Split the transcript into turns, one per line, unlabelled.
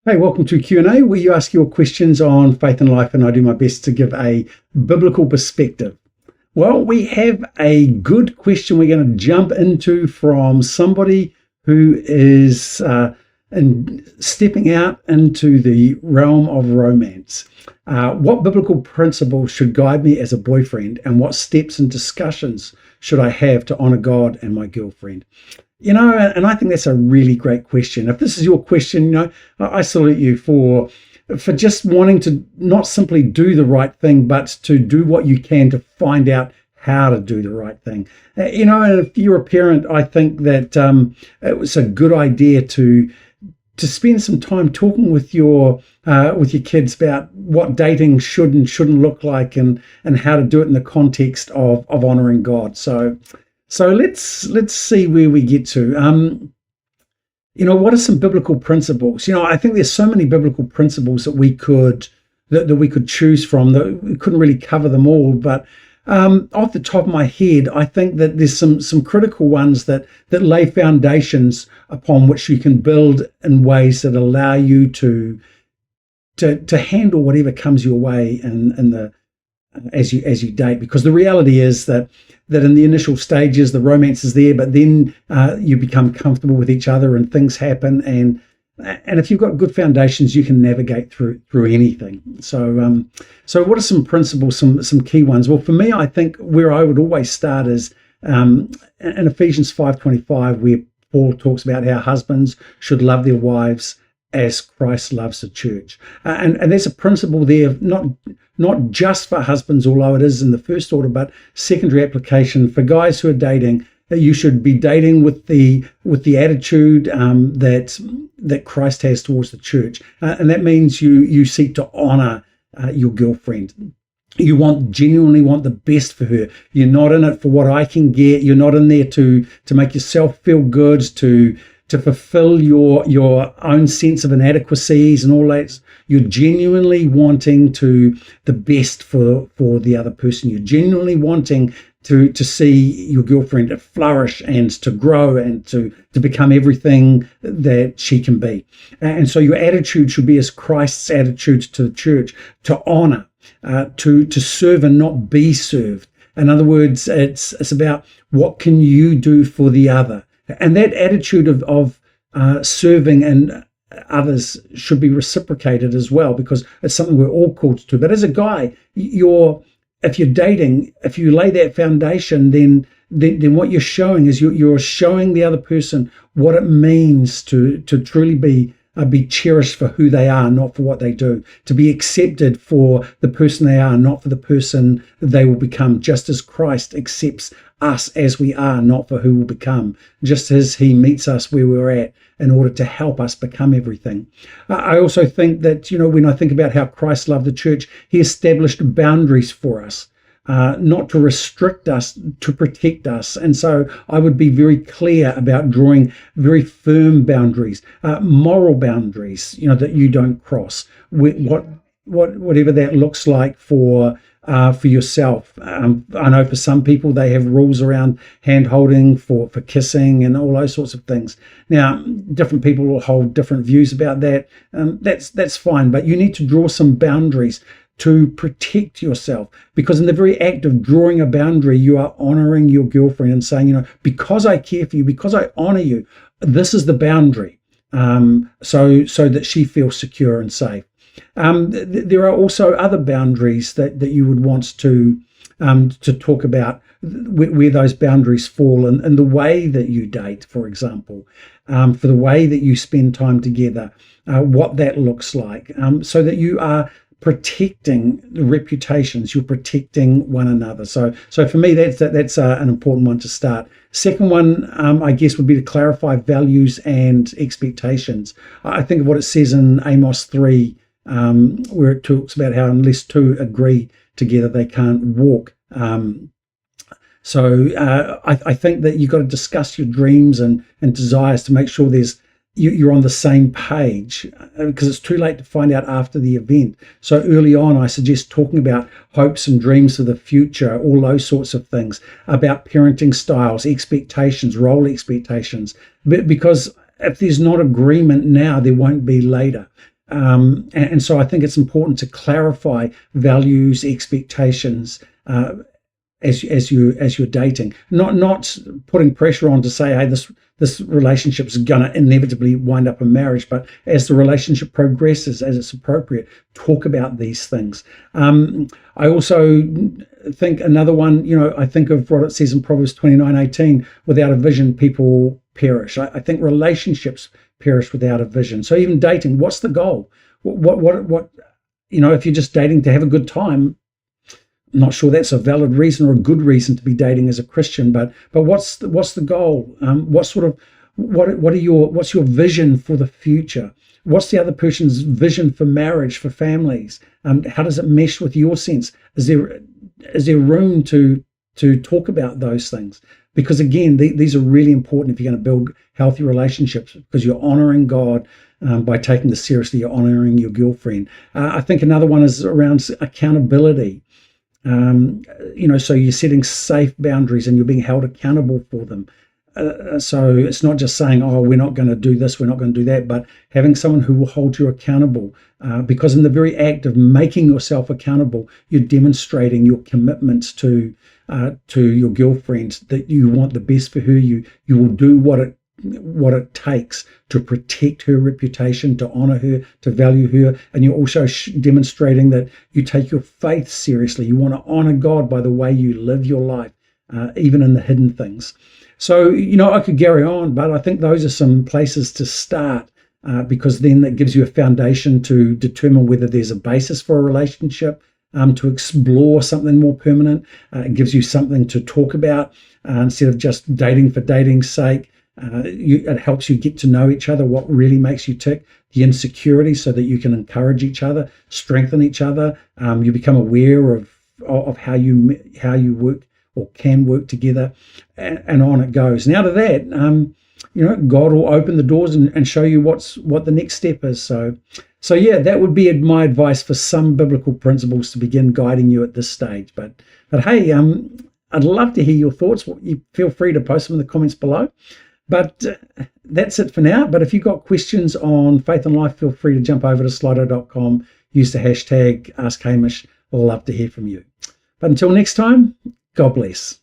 Hey, welcome to Q&A, where you ask your questions on faith and life, and I do my best to give a biblical perspective. Well, we have a good question we're going to jump into from somebody who is stepping out into the realm of romance. What biblical principles should guide me as a boyfriend, and what steps and discussions should I have to honor God and my girlfriend? And I think that's a really great question. If this is your question, I salute you for just wanting to not simply do the right thing, but to do what you can to find out how to do the right thing. And if you're a parent, I think that it was a good idea to spend some time talking with your kids about what dating should and shouldn't look like, and how to do it in the context of honoring God. So let's see where we get to. What are some biblical principles? I think there's so many biblical principles that we could choose from, that we couldn't really cover them all. But off the top of my head, I think that there's some critical ones that lay foundations upon which you can build in ways that allow you to handle whatever comes your way as you date. Because the reality is that in the initial stages, the romance is there, but then you become comfortable with each other and things happen. And if you've got good foundations, you can navigate through anything. So what are some principles, some key ones? Well, for me, I think where I would always start is in Ephesians 5:25, where Paul talks about how husbands should love their wives as Christ loves the church. And there's a principle there, not just for husbands, although it is in the first order, but secondary application for guys who are dating. You should be dating with the attitude that Christ has towards the church, and that means you seek to honor your girlfriend. You genuinely want the best for her. You're not in it for what I can get. You're not in there to make yourself feel good, to fulfill your own sense of inadequacies and all that. You're genuinely wanting the best for the other person. You're genuinely wanting to see your girlfriend flourish and to grow and to become everything that she can be. And so your attitude should be as Christ's attitude to the church, to honor, to serve and not be served. In other words, it's about what can you do for the other. And that attitude of serving and others should be reciprocated as well, because it's something we're all called to. But as a guy, if you're dating, if you lay that foundation, then what you're showing is you're showing the other person what it means to truly be cherished for who they are, not for what they do, to be accepted for the person they are, not for the person they will become, just as Christ accepts us as we are, not for who we'll become, just as he meets us where we're at in order to help us become everything. I also think that, when I think about how Christ loved the church, he established boundaries for us, not to restrict us, to protect us. And so I would be very clear about drawing very firm boundaries, moral boundaries, that you don't cross, whatever that looks like for yourself. I know for some people they have rules around hand holding, for kissing and all those sorts of things. Now, different people will hold different views about that. That's fine, but you need to draw some boundaries to protect yourself, because in the very act of drawing a boundary, you are honoring your girlfriend and saying, because I care for you, because I honor you, this is the boundary, so that she feels secure and safe. There are also other boundaries that you would want to talk about, where those boundaries fall, and the way that you date, for example, for the way that you spend time together, what that looks like, so that you are protecting the reputations, you're protecting one another. So for me, that's an important one to start. Second one, I guess, would be to clarify values and expectations. I think of what it says in Amos 3, where it talks about how unless two agree together, they can't walk. So I think that you've got to discuss your dreams and desires to make sure you're on the same page, because it's too late to find out after the event. So early on, I suggest talking about hopes and dreams for the future, all those sorts of things, about parenting styles, expectations, role expectations, because if there's not agreement now, there won't be later. And so I think it's important to clarify values, expectations, as you're dating, not putting pressure on to say, hey, this relationship is going to inevitably wind up in marriage, but as the relationship progresses, as it's appropriate, talk about these things. I also think another one, I think of what it says in Proverbs 29:18, without a vision, people perish. I think relationships perish without a vision. So even dating, what's the goal? What if you're just dating to have a good time, I'm not sure that's a valid reason or a good reason to be dating as a Christian, but what's the goal? What's your vision for the future? What's the other person's vision for marriage, for families? How does it mesh with your sense? Is there room to talk about those things? Because again, these are really important if you're going to build healthy relationships, because you're honoring God by taking this seriously. You're honoring your girlfriend. I think another one is around accountability. So you're setting safe boundaries and you're being held accountable for them. So it's not just saying, oh, we're not going to do this, we're not going to do that, but having someone who will hold you accountable. Because in the very act of making yourself accountable, you're demonstrating your commitment to your girlfriend, that you want the best for her. You will do what it takes to protect her reputation, to honor her, to value her. And you're also demonstrating that you take your faith seriously. You want to honor God by the way you live your life, even in the hidden things. So, I could carry on, but I think those are some places to start, because then that gives you a foundation to determine whether there's a basis for a relationship, to explore something more permanent. It gives you something to talk about instead of just dating for dating's sake. It helps you get to know each other, what really makes you tick, the insecurity, so that you can encourage each other, strengthen each other. You become aware of how you work or can work together, and on it goes. And out of that, God will open the doors and show you what the next step is. So yeah, that would be my advice for some biblical principles to begin guiding you at this stage. But hey, I'd love to hear your thoughts. You feel free to post them in the comments below. But that's it for now. But if you've got questions on faith and life, feel free to jump over to slido.com, use the hashtag askhamish. I'd love to hear from you. But until next time, God bless.